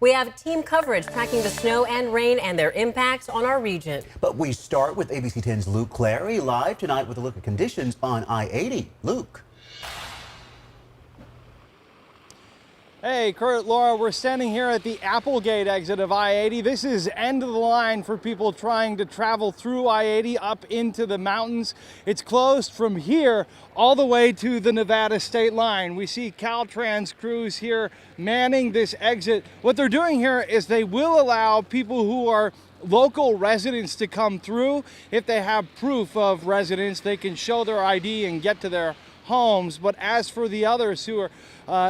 We have team coverage tracking the snow and rain and their impacts on our region. But we start with ABC 10's Luke Clary live tonight with a look at conditions on I-80. Luke. Hey, Kurt, Laura, we're standing here at the Applegate exit of I-80. This is end of the line for people trying to travel through I-80 up into the mountains. It's closed from here all the way to the Nevada state line. We see Caltrans crews here manning this exit. What they're doing here is they will allow people who are local residents to come through. If they have proof of residence, they can show their ID and get to their homes. But as for the others who are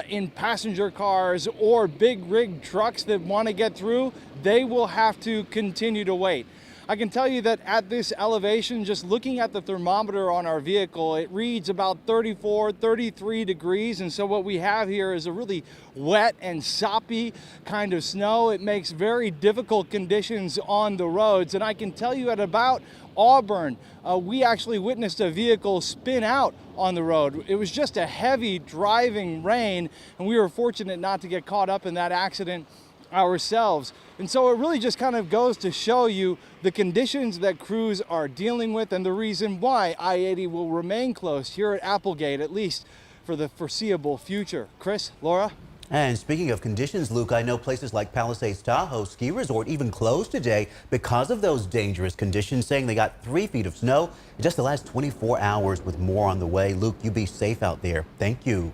in passenger cars or big rig trucks that want to get through, they will have to continue to wait. I can tell you that at this elevation, just looking at the thermometer on our vehicle, it reads about 34, 33 degrees. And so what we have here is a really wet and soppy kind of snow. It makes very difficult conditions on the roads. And I can tell you at about Auburn, we actually witnessed a vehicle spin out on the road. It was just a heavy driving rain, and we were fortunate not to get caught up in that accident ourselves. And so it really just kind of goes to show you the conditions that crews are dealing with and the reason why I-80 will remain closed here at Applegate, at least for the foreseeable future. Chris, Laura? And speaking of conditions, Luke, I know places like Palisades Tahoe Ski Resort even closed today because of those dangerous conditions, saying they got 3 feet of snow in just the last 24 hours with more on the way. Luke, you be safe out there. Thank you.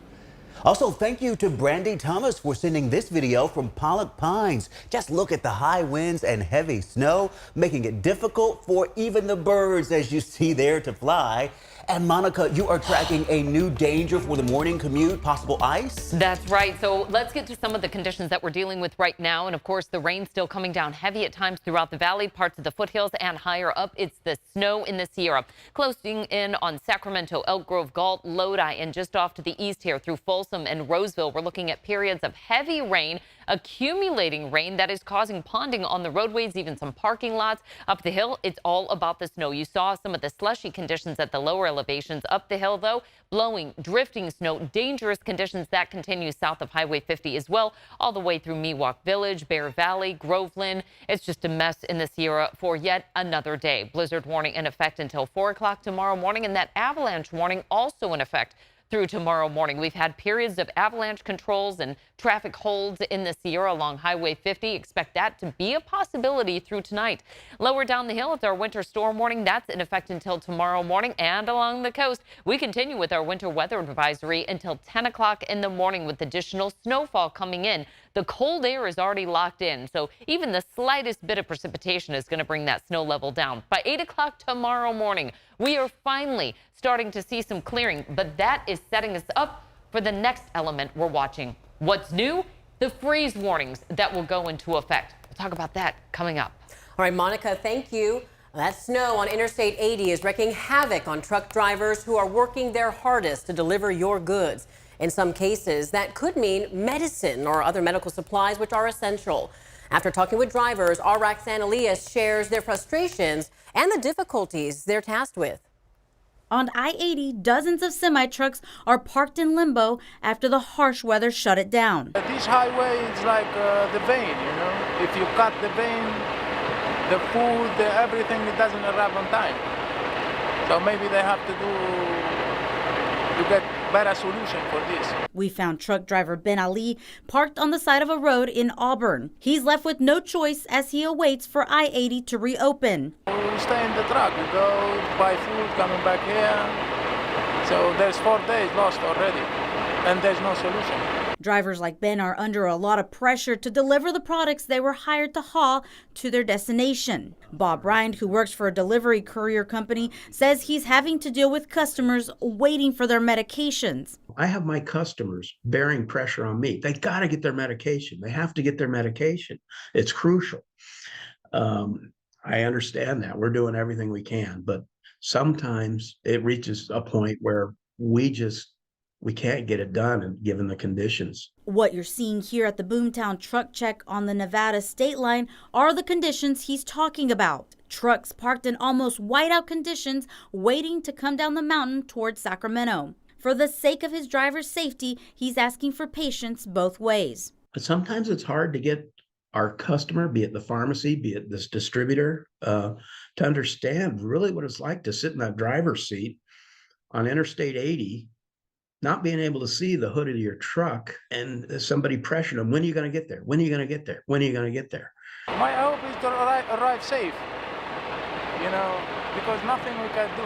Also, thank you to Brandy Thomas for sending this video from Pollock Pines. Just look at the high winds and heavy snow, making it difficult for even the birds, as you see there, to fly. And Monica, you are tracking a new danger for the morning commute, possible ice? That's right. So let's get to some of the conditions that we're dealing with right now. And of course, the rain still coming down heavy at times throughout the valley, parts of the foothills, and higher up. It's the snow in the Sierra. Closing in on Sacramento, Elk Grove, Galt, Lodi, and just off to the east here through Folsom and Roseville. We're looking at periods of heavy rain, accumulating rain that is causing ponding on the roadways, even some parking lots. Up the hill, it's all about the snow. You saw some of the slushy conditions at the lower elevations. Up the hill, though, blowing, drifting snow, dangerous conditions that continue south of Highway 50 as well, all the way through Miwok Village, Bear Valley, Groveland. It's just a mess in the Sierra for yet another day. Blizzard warning in effect until 4 o'clock tomorrow morning, and that avalanche warning also in effect through tomorrow morning. We've had periods of avalanche controls and traffic holds in the Sierra along Highway 50. Expect that to be a possibility through tonight. Lower down the hill, it's our winter storm warning. That's in effect until tomorrow morning. And along the coast, we continue with our winter weather advisory until 10 o'clock in the morning with additional snowfall coming in. The cold air is already locked in, so even the slightest bit of precipitation is going to bring that snow level down. By 8 o'clock tomorrow morning, we are finally starting to see some clearing, but that is setting us up for the next element we're watching. What's new? The freeze warnings that will go into effect. We'll talk about that coming up. All right, Monica, thank you. That snow on Interstate 80 is wreaking havoc on truck drivers who are working their hardest to deliver your goods. In some cases, that could mean medicine or other medical supplies, which are essential. After talking with drivers, our Roxanne Elias shares their frustrations and the difficulties they're tasked with. On I-80, dozens of semi-trucks are parked in limbo after the harsh weather shut it down. This highway is like the vein, you know. If you cut the vein, the food, everything, it doesn't arrive on time. So maybe they have to get better solution for this. We found truck driver Ben Ali parked on the side of a road in Auburn. He's left with no choice as he awaits for I-80 to reopen. We stay in the truck, we go buy food, coming back here. So there's 4 days lost already, and there's no solution. Drivers like Ben are under a lot of pressure to deliver the products they were hired to haul to their destination. Bob Rind, who works for a delivery courier company, says he's having to deal with customers waiting for their medications. I have my customers bearing pressure on me. They got to get their medication. They have to get their medication. It's crucial. I understand that. We're doing everything we can, but sometimes it reaches a point where we can't get it done given the conditions. What you're seeing here at the Boomtown truck check on the Nevada state line are the conditions he's talking about. Trucks parked in almost whiteout conditions waiting to come down the mountain towards Sacramento. For the sake of his driver's safety, he's asking for patience both ways. But sometimes it's hard to get our customer, be it the pharmacy, be it this distributor, to understand really what it's like to sit in that driver's seat on Interstate 80, not being able to see the hood of your truck, and somebody pressuring them, when are you going to get there? When are you going to get there? When are you going to get there? My hope is to arrive safe, because nothing we can do.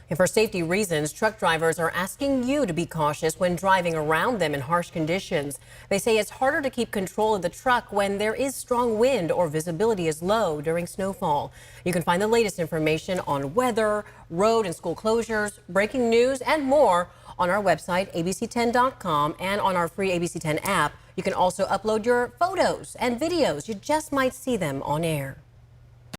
And for safety reasons, truck drivers are asking you to be cautious when driving around them in harsh conditions. They say it's harder to keep control of the truck when there is strong wind or visibility is low during snowfall. You can find the latest information on weather, road and school closures, breaking news, and more on our website, abc10.com, and on our free ABC10 app. You can also upload your photos and videos. You just might see them on air.